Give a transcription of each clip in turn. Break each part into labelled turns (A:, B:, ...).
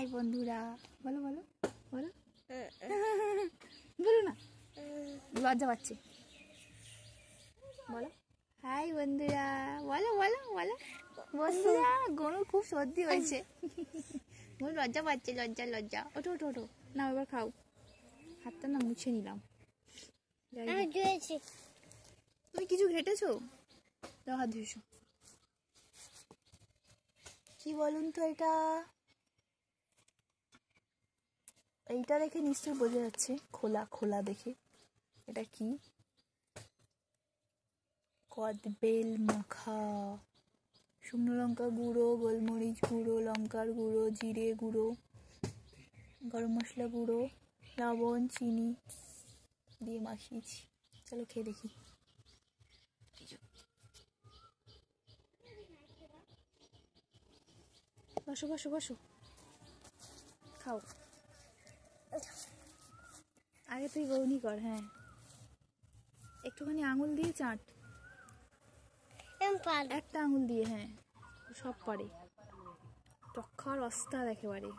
A: High বন্ধুরা বলো বলো বলো বলো না, লজ্জা পাচ্ছে। বলো হাই বন্ধুরা, বলো বলো বলো বন্ধুরা। গনুর খুব সর্দি হয়েছে, লজ্জা পাচ্ছে, লজ্জা লজ্জা। ওঠো ওঠো ওঠো, না এবার খাও। হাতটা না মুছে নিলাম। তুমি কিছু ঘেটেছো? দাও হাত ধুয়েছো। কি বলুন তো এটা? এইটা দেখে নিশ্চয়ই বোঝা যাচ্ছে, খোলা খোলা দেখে। এটা কি? কদবেল মাখা, শুকনো লঙ্কা গুঁড়ো, গোলমরিচ গুঁড়ো, লঙ্কার গুঁড়ো, জিরে গুঁড়ো, গরম মশলা গুঁড়ো, লবণ, চিনি দিয়ে মাখিয়েছি। চলো খেয়ে দেখি। বসো বসো বসো, খাও। আগে তুই গৌনি কর। হ্যাঁ, একটুখানি আঙুল দিয়ে চাট, একটা আঙুল দিয়ে। হ্যাঁ, সব পারে। টক্ষার অস্তাদ একেবারে।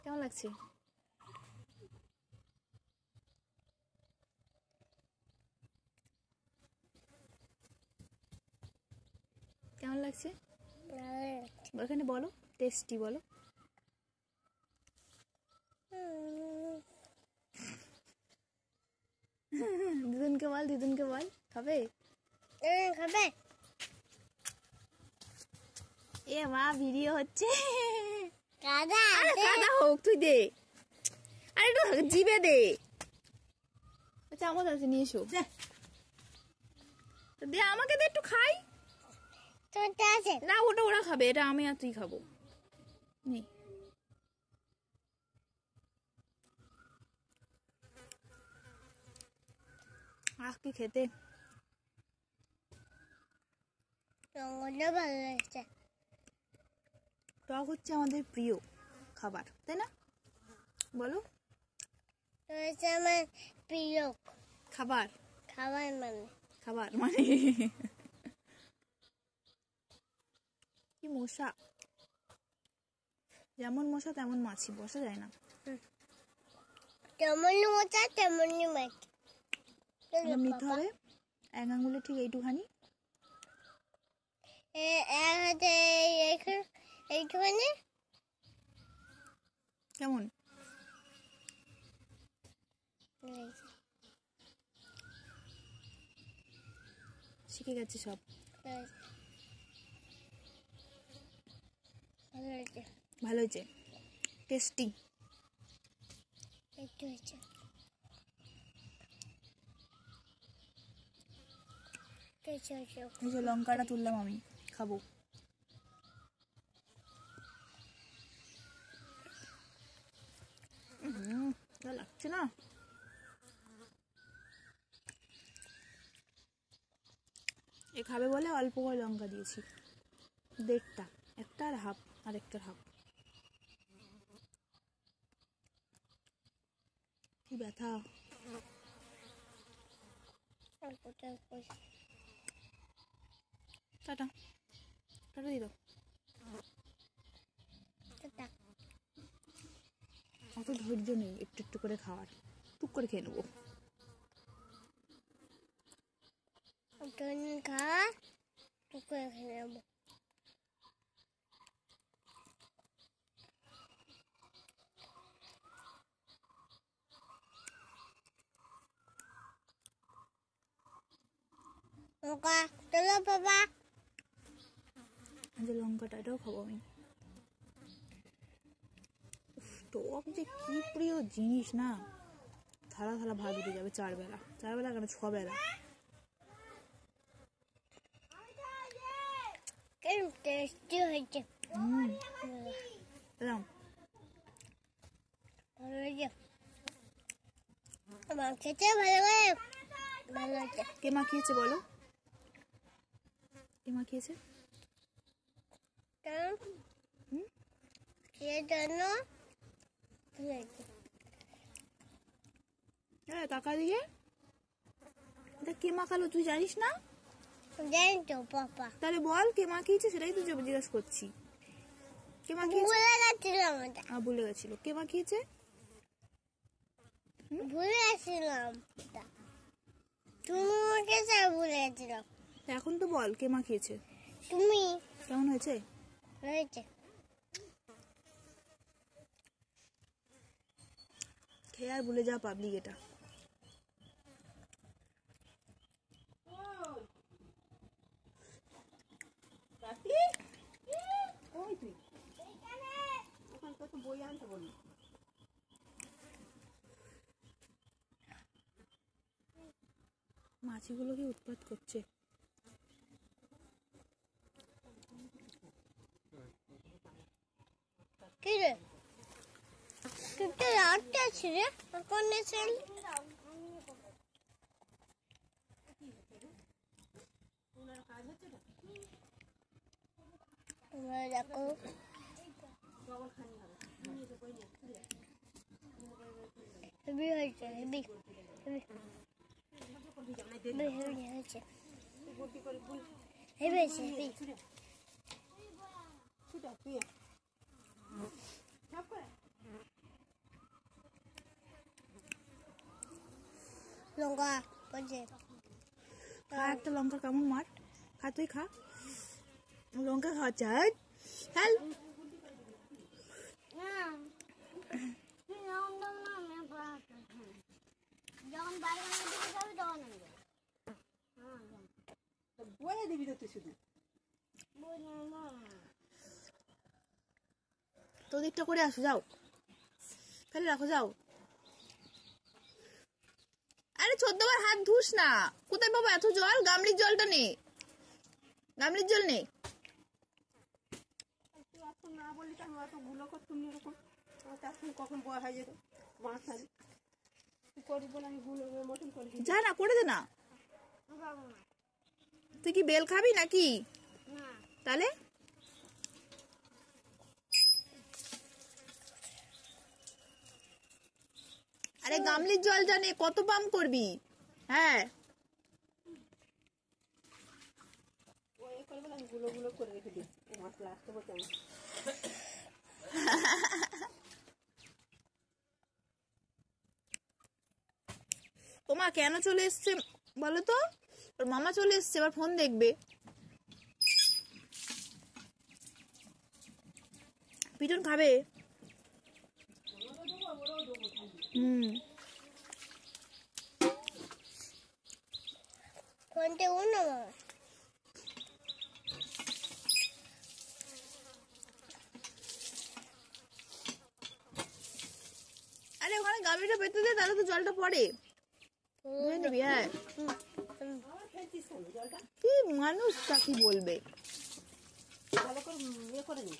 A: কেমন লাগছে? কেমন লাগছে ওখানে বলো, টেস্টি বলো। দিদুনকে বল, দিদুনকে বল। খাবে খাবে? এ মা, ভিডিও হচ্ছে। কাদা হোক, তুই দে। আরে একটু জিভে দে। চামচ আছে, নিয়ে এসো। দে আমাকে, দে একটু খাই। না, ওটা ওরা খাবে, এটা আমি আর তুই খাবো। নে। আহ, কি খেতে। টক হচ্ছে আমাদের প্রিয় খাবার, তাই না? বলো। আমার প্রিয় খাবার। খাবার মানে খাবার মানে কি মশা, যেমন মশা তেমন মাছি, বসা যায় না। তেমন মশা তেমনই মাছি। নিতে হবে এক আঙুলে ঠিক এইটুখানি। এইটুখানি কেমন? শিখে গেছে সব। ভালো হয়েছে, টেস্টি। এই যে লঙ্কাটা তুললাম, আমি খাবো। লাগছে না। এ খাবে বলে অল্প করে লঙ্কা দিয়েছি, 1.5টা, একটা আর হাফ, আর একটা হাফ। কি ব্যথা। টাটা টাটা দিল। অত ধৈর্য নেই একটু একটু করে খাওয়ার, টুক করে খেয়ে নেবো। টুক করে খেয়ে নেবো। লঙ্কাটা এটাও খাবো আমি। টক যে কি প্রিয় জিনিস না, থালা থালা ভাত উঠে যাবে। 4 বেলা, 4 বেলা কেন, 6 বেলা। টেস্টি হয়েছে। খেতে ভালো হয়েছে। কে মাখিয়েছে বলো? কে মাখিয়েছে? টাকা দিয়ে এটা কে মাখালো তুই জানিস না? জানি তো পাপা। তাহলে বল কে মাখিয়েছে, সেটাই তো জিজ্ঞেস করছি। কে মাখিয়েছে? ভুলে গেছিল। কে মাখিয়েছে?
B: ভুলে গেছিলাম। তুমি ভুলে গেছিলাম।
A: এখন তো বল কে মাখিয়েছে?
B: তুমি।
A: কেমন হয়েছে?
B: হয়েছে।
A: খেয়ে আর ভুলে যা পাবলিক এটা। মাছিগুলো কি উৎপাত করছে।
B: কি রে? তুই রাতটা আছে রে? কোন নেছেন? দেখো হেবি হয়েছে, হেবি হয়েছে, হেবি হয়েছে, লঙ্কা পড়ছে।
A: খা একটা লঙ্কা কেমন মার। খা তুই খা লঙ্কা খাওয়া চাই। হ্যাঁ
B: যখন বাইরে যাবি তখন
C: বয়ে দিবি তো তুই শুধু।
A: তো দিকটা করে আসো যাও। ফেলে রাখো যাও। আরে 14 বার হাত ধুস না। কোথায় বাবা এত জল? গামলির জলটা নে। গামলির জল নে।
C: তুই এখন না বললি তো আমি অত গুলো করতুম এরকম। এখন কখন বয় হয়ে যেত মাছ আনি। তুই করিস বলে আমি গুলো মতন করে দিই।
A: যা না করে দে না। তুই কি বেল খাবি নাকি? তাহলে আরে গামলির জল জানে কত পাম্প করবি। হ্যাঁ
C: আমি গুলো গুলো করে রেখে দিই। মশলা আসতে বলতে আমি
A: ওমা কেন চলে এসছে বলো তো? ওর মামা চলে এসছে, এবার ফোন দেখবে। পিটন খাবে।
B: ফোনটা অন্য
A: আরে ওখানে গামলিটা পেতে দে, তাহলে তো জলটা পড়ে। ধুয়ে নিবি। হ্যাঁ কি মানুষটা কি বলবে।
C: ভালো করে ইয়ে করে নি।